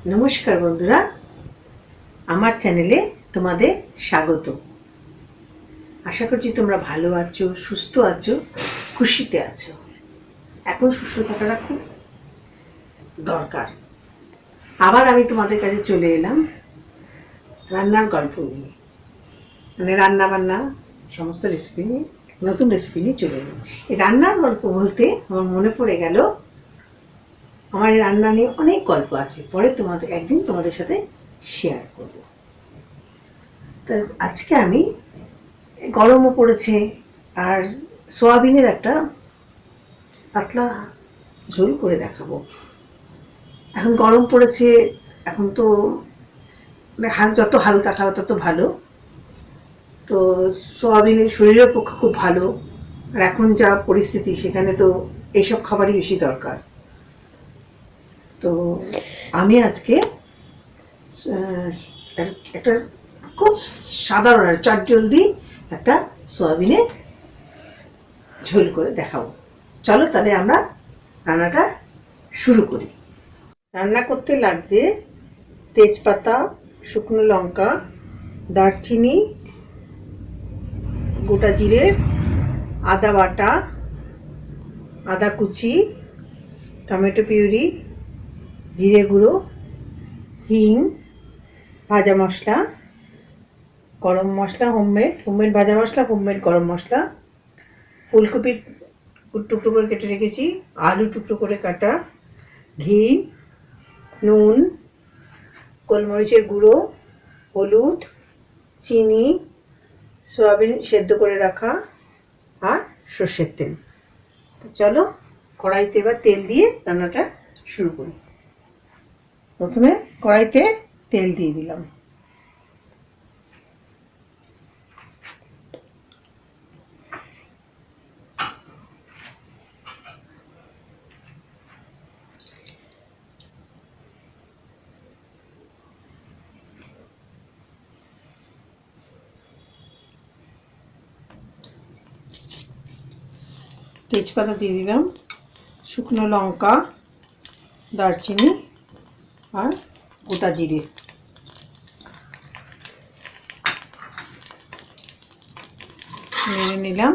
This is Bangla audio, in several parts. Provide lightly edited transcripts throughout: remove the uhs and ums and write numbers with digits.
নমস্কার বন্ধুরা, আমার চ্যানেলে তোমাদের স্বাগত। আশা করছি তোমরা ভালো আছো, সুস্থ আছো, খুশিতে আছো। এখন সুস্থ থাকাটা খুব দরকার। আবার আমি তোমাদের কাছে চলে এলাম রান্নার গল্প নিয়ে, মানে রান্না বান্না সমস্ত রেসিপি নিয়ে, নতুন রেসিপি নিয়ে চলে এলাম। এই রান্নার গল্প বলতে আমার মনে পড়ে গেল, আমার রান্না নিয়ে অনেক গল্প আছে, পরে একদিন তোমাদের সাথে শেয়ার করব। তা আজকে আমি, গরমও পড়েছে আর সোয়াবিনের একটা পাতলা ঝোল করে দেখাবো। এখন গরম পড়েছে, এখন তো যত হালকা খাওয়া তত ভালো। তো সোয়াবিনের শরীরের পক্ষে খুব ভালো, আর এখন যা পরিস্থিতি সেখানে তো এইসব খাবারই বেশি দরকার। তো আমি আজকে একটা খুব সাধারণ আর চটজলদি একটা সোয়াবিনের ঝোল করে দেখাবো। চলো তাহলে আমরা রান্নাটা শুরু করি। রান্না করতে লাগছে তেজপাতা, শুকনো লঙ্কা, দারচিনি, গোটা জিরে, আদা বাটা, আদা কুচি, টমেটো পিউরি, জিরে গুঁড়ো, হিং, ভাজা মশলা, গরম মশলা, হোমমেড ভাজা মশলা, হোমমেড গরম মশলা, ফুলকপি টুকরো করে কেটে রেখেছি, আলু টুকরো করে কাটা, ঘি, নুন, গোলমরিচের গুঁড়ো, হলুদ, চিনি, সয়াবিন সেদ্ধ করে রাখা, আর সর্ষের তেল। তো চলো কড়াইতে এবার তেল দিয়ে রান্নাটা শুরু করি। প্রথমে কড়াইতে তেল দিয়ে দিলাম। তেজপাতা দিয়ে দিলাম, শুকনো লঙ্কা, দারচিনি আর গোটা জিরে। নেড়ে নিলাম।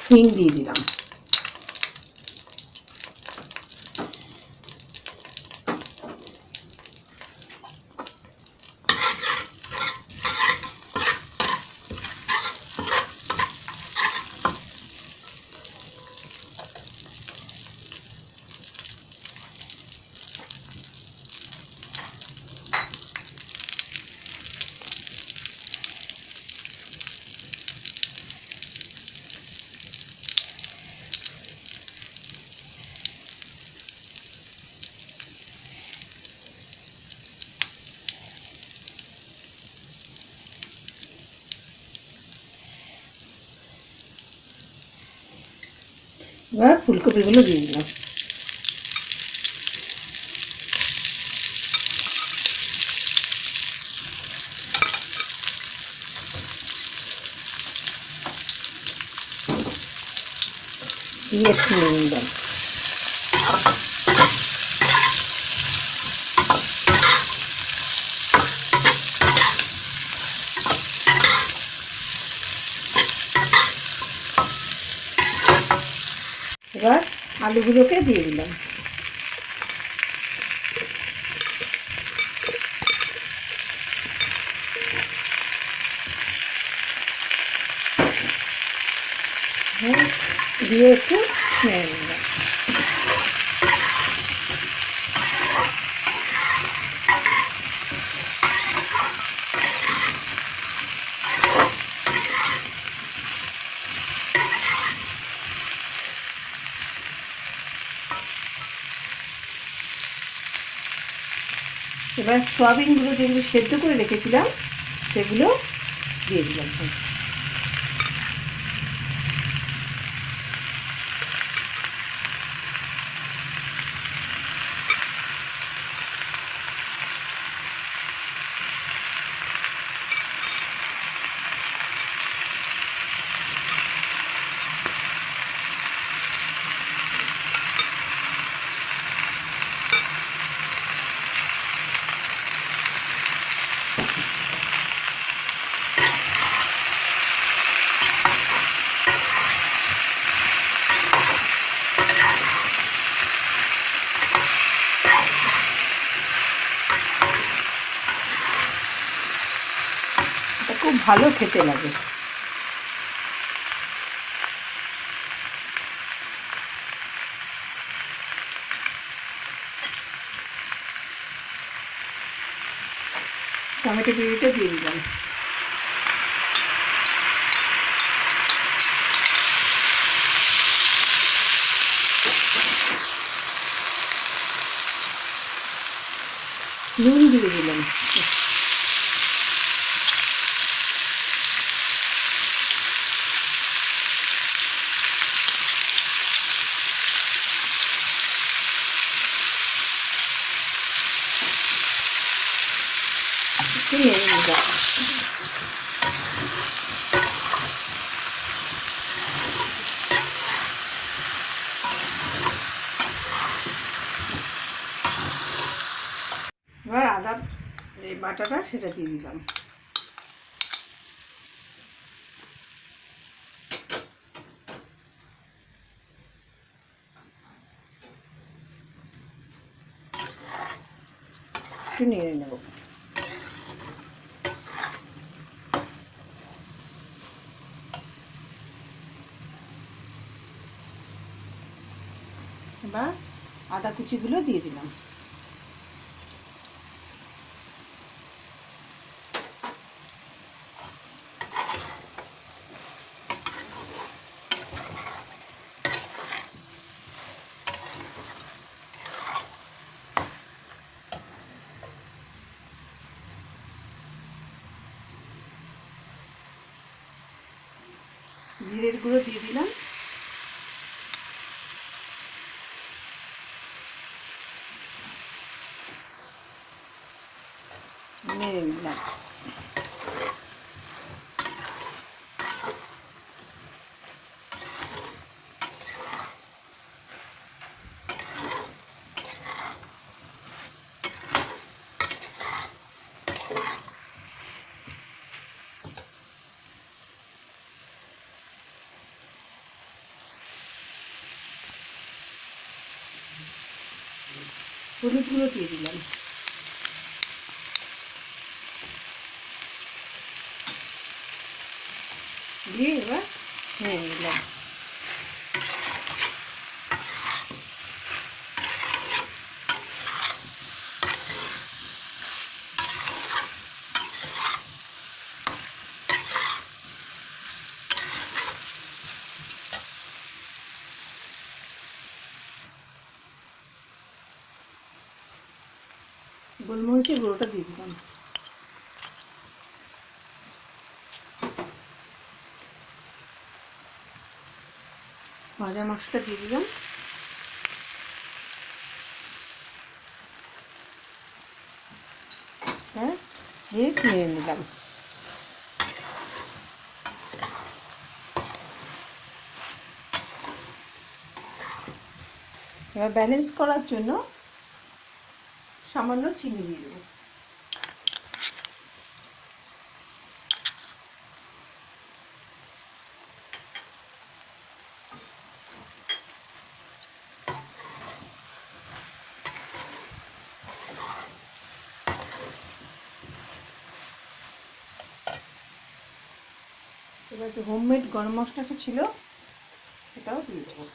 হিং দিয়ে দিলাম। এবার ফুলকপিগুলো দিয়ে দিলাম। দিয়ে একটু নেড়ে নিলাম। এবার আলুগুলোকে দিয়ে দিলাম। দিয়ে একটু নেড়ে নিলাম। এবার সয়াবিনগুলো যেগুলো সেদ্ধ করে রেখেছিলাম সেগুলো দিয়ে দিলাম। ভালো খেতে লাগে। টমেটো পিউরিটা দিয়ে দিলাম। নুন দিয়ে দিলাম। একটু নেড়ে নিলাম। এবার আদা এই বাটাটা সেটা দিয়ে দিলাম। একটু নেড়ে নেব। এবার আদা কুচিগুলো দিয়ে দিলাম। জিরের গুঁড়ো দিয়ে দিলাম। নেড়ে নিলাম। হলুদ গুঁড়ো দিয়ে দিলাম। দিয়ে এবার নেড়ে নিলাম। গোলমরিচের গুঁড়োটা দিয়ে দিলাম। ভাজা মশলা দিয়ে দিলাম। হ্যাঁ, দিয়ে নেড়ে নিলাম। এবার ব্যালেন্স করার জন্য সামান্য চিনি দিয়ে দেবো। এবার যে হোমমেড গরম মশলাটা ছিল সেটাও দিয়ে দেবো।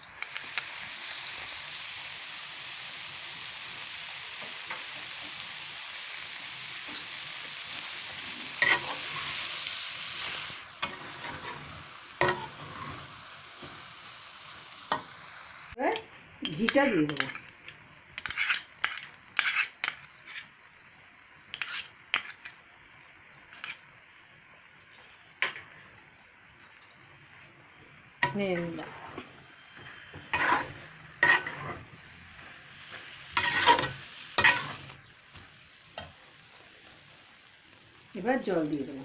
এবার ঘিটা দিয়ে দেবো। নেড়ে নিলাম। এবার জল দিয়ে দেবো।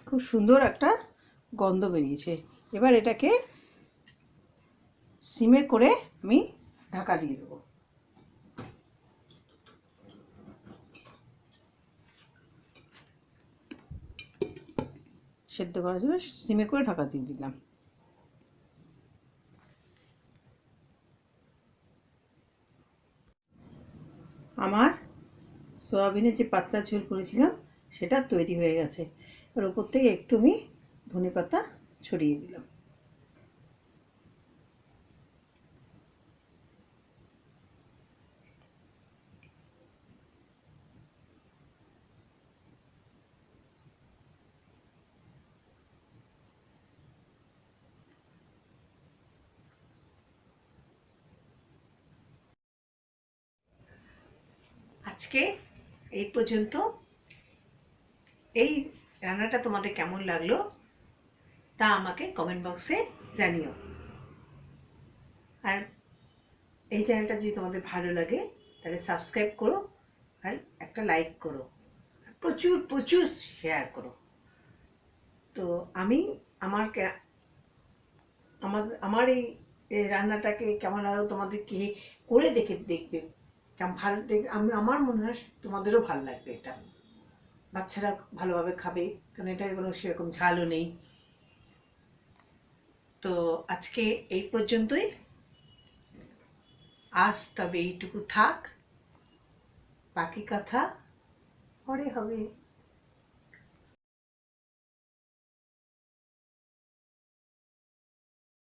খুব সুন্দর একটা গন্ধ বেরিয়েছে। এবার এটাকে সিমে করে আমি ঢাকা দিয়ে দেবো। সেদ্ধ করার জন্য সিমে করে ঢাকা দিয়ে দিলাম। আমার সয়াবিনের যে পাতলা ঝোল করেছিলাম সেটা তৈরি হয়ে গেছে। আর ওপর থেকে একটু আমি ধনেপাতা ছড়িয়ে দিলাম। আজকে এই পর্যন্ত। এই রান্নাটা তোমাদের কেমন লাগলো তা আমাকে কমেন্ট বক্সে জানিও। আর এই চ্যানেলটা যদি তোমাদের ভালো লাগে তাহলে সাবস্ক্রাইব করো আর একটা লাইক করো, প্রচুর প্রচুর শেয়ার করো। তো আমি আমার আমার আমার এই রান্নাটাকে কেমন লাগলো তোমাদের কে করে দেখবে কেমন ভালো আমি আমার মনে হয় তোমাদেরও ভালো লাগবে। এটা বাচ্চারা ভালোভাবে খাবে, কারণ এটার কোনো সেরকম ঝালও নেই। তো আজকে এই পর্যন্তই। আজ তবে এইটুকু থাক, বাকি কথা পরে হবে।